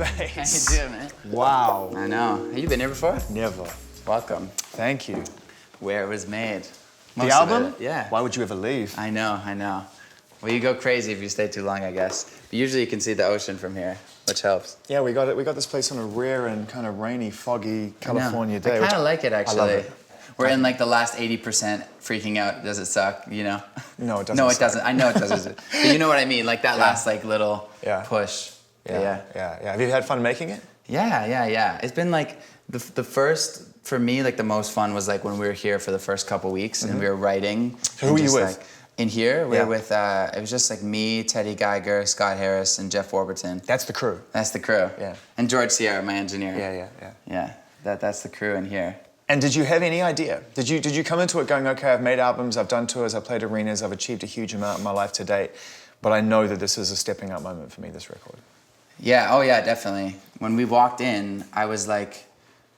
Bass. How you doing, man? Wow. I know. Have you been here before? Never. Welcome. Thank you. Where it was made. The Most of album? it, yeah. Why would you ever leave? I know. Well, you go crazy if you stay too long, I guess. But usually you can see the ocean from here, which helps. Yeah, we got it. We got this place on a rare and kind of rainy, foggy California day. I kind of like it, actually. I love it. We're in like the last 80% freaking out. Does it suck? You know? No, it doesn't. No, it suck. doesn't. I know it doesn't. But you know what I mean? Like that last like little push. Yeah. Have you had fun making it? Yeah. It's been like the first, for me, like the most fun was like when we were here for the first couple weeks and we were writing. So who were you with? Like, in here, we were with, it was just like me, Teddy Geiger, Scott Harris, and Jeff Warburton. That's the crew. That's the crew. Yeah. And George Sierra, my engineer. Yeah. That's the crew in here. And did you have any idea? Did you come into it going, okay, I've made albums, I've done tours, I've played arenas, I've achieved a huge amount in my life to date, but I know that this is a stepping up moment for me, this record. Yeah, oh yeah, definitely. When we walked in, I was like,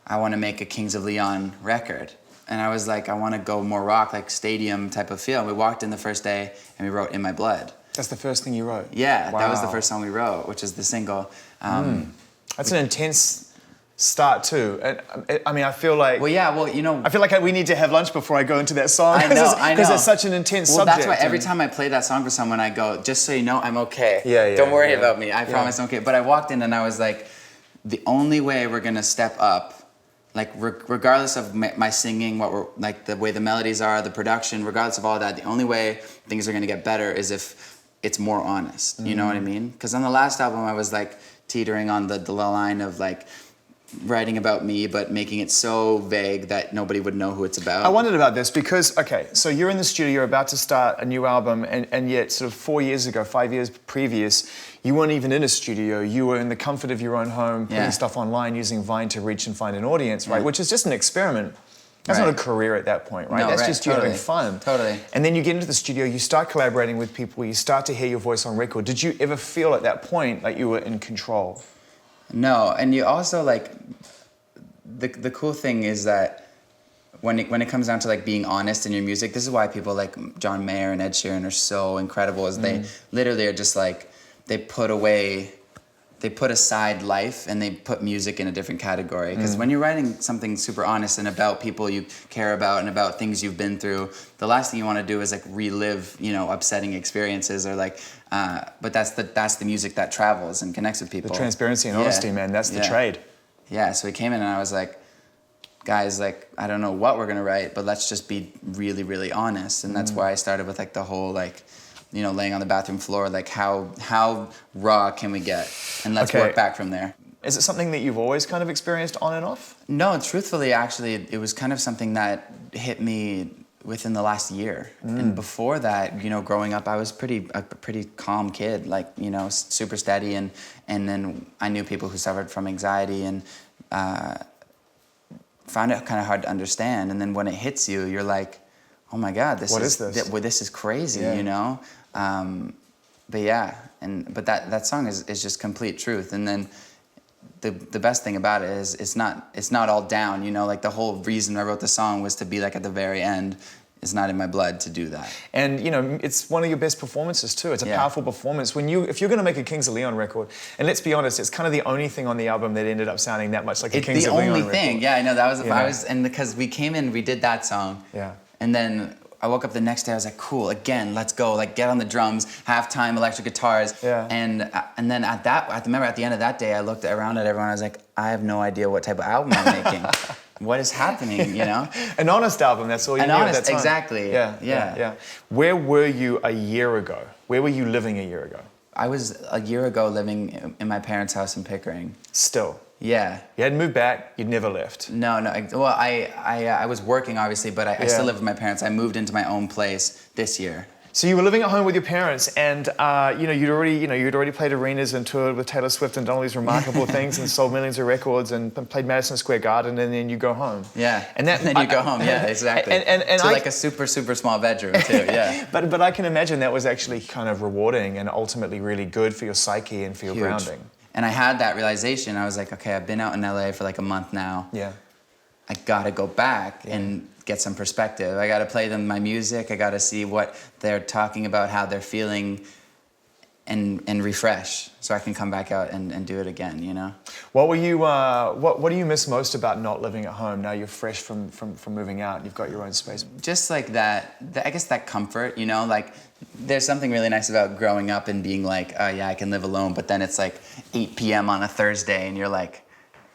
I want to make a Kings of Leon record. And I was like, I want to go more rock, like stadium type of feel. And we walked in the first day and we wrote In My Blood. That's the first thing you wrote? Yeah, wow. That was the first song we wrote, which is the single. That's an intense start too. And I mean, I feel like... Well, you know... I feel like we need to have lunch before I go into that song. I know. Because it's such an intense subject. That's why every time I play that song for someone, I go, just so you know, I'm okay. Yeah. Don't worry about me. I promise I'm okay. But I walked in and I was like, the only way we're going to step up, like regardless of my singing, what we're like the way the melodies are, the production, regardless of all that, the only way things are going to get better is if it's more honest. You know what I mean? Because on the last album, I was like teetering on the line of like writing about me, but making it so vague that nobody would know who it's about. I wondered about this because, okay, so you're in the studio, you're about to start a new album, and yet sort of 5 years previous, you weren't even in a studio. You were in the comfort of your own home, putting stuff online, using Vine to reach and find an audience, right? Which is just an experiment. That's not a career at that point, right? No, That's just you having fun. Totally. And then you get into the studio, you start collaborating with people, you start to hear your voice on record. Did you ever feel at that point like you were in control? No, and you also like, the cool thing is that when it comes down to like being honest in your music, this is why people like John Mayer and Ed Sheeran are so incredible, is they literally are just like, they put aside life and they put music in a different category. Because when you're writing something super honest and about people you care about and about things you've been through, the last thing you want to do is like relive, upsetting experiences or like, but that's the music that travels and connects with people. The transparency and honesty, man, that's the trade. Yeah, so he came in and I was like, guys, like, I don't know what we're gonna write, but let's just be really, really honest. And that's why I started with like the whole like, laying on the bathroom floor, like how raw can we get? And let's work back from there. Is it something that you've always kind of experienced on and off? No, truthfully, actually, it was kind of something that hit me within the last year. And before that, growing up, I was a pretty calm kid, like, super steady. And then I knew people who suffered from anxiety and found it kind of hard to understand. And then when it hits you, you're like, oh my God, this is crazy, But yeah, but that song is just complete truth. And then the best thing about it is it's not all down, like the whole reason I wrote the song was to be like at the very end. It's not in my blood to do that. And it's one of your best performances too. It's a powerful performance. If you're going to make a Kings of Leon record, and let's be honest, it's kind of the only thing on the album that ended up sounding that much like a Kings of Leon record. It's the only thing. Yeah, I know that was and because we came in, we did that song. Yeah. And then I woke up the next day, I was like, cool, again, let's go, like get on the drums, halftime, electric guitars. Yeah. And then I remember at the end of that day, I looked around at everyone, I was like, I have no idea what type of album I'm making. What is happening, An honest album, that's all you knew at that time. Exactly. Yeah. Where were you a year ago? Where were you living a year ago? I was a year ago living in my parents' house in Pickering. Still? Yeah. You hadn't moved back, you'd never left? No. Well, I was working, obviously, but I still live with my parents. I moved into my own place this year. So you were living at home with your parents, and you'd already played arenas and toured with Taylor Swift and done all these remarkable things and sold millions of records and played Madison Square Garden, and then you go home. Yeah. And then you go home. Yeah, exactly. And to like a super super small bedroom too. Yeah. But I can imagine that was actually kind of rewarding and ultimately really good for your psyche and for your grounding. And I had that realization. I was like, okay, I've been out in LA for like a month now. Yeah. I gotta go back and get some perspective. I gotta play them my music. I gotta see what they're talking about, how they're feeling. and refresh so I can come back out and do it again, you know? What were you? What do you miss most about not living at home? Now you're fresh from moving out. You've got your own space. Just like that, I guess that comfort, you know, like there's something really nice about growing up and being like, oh yeah, I can live alone. But then it's like 8 p.m. on a Thursday and you're like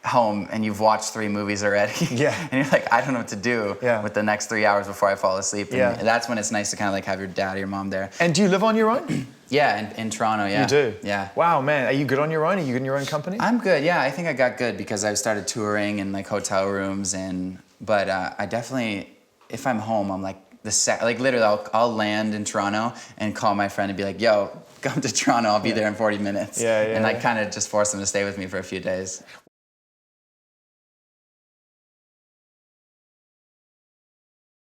home and you've watched 3 movies already. Yeah. And you're like, I don't know what to do with the next 3 hours before I fall asleep. And that's when it's nice to kind of like have your dad or your mom there. And do you live on your own? Yeah, in Toronto, yeah. You do? Yeah. Wow, man. Are you good on your own? Are you in your own company? I'm good, yeah. I think I got good because I started touring in like hotel rooms but I definitely, if I'm home, I'm like, literally I'll land in Toronto and call my friend and be like, yo, come to Toronto, I'll be there in 40 minutes. Yeah. And I kind of just force them to stay with me for a few days.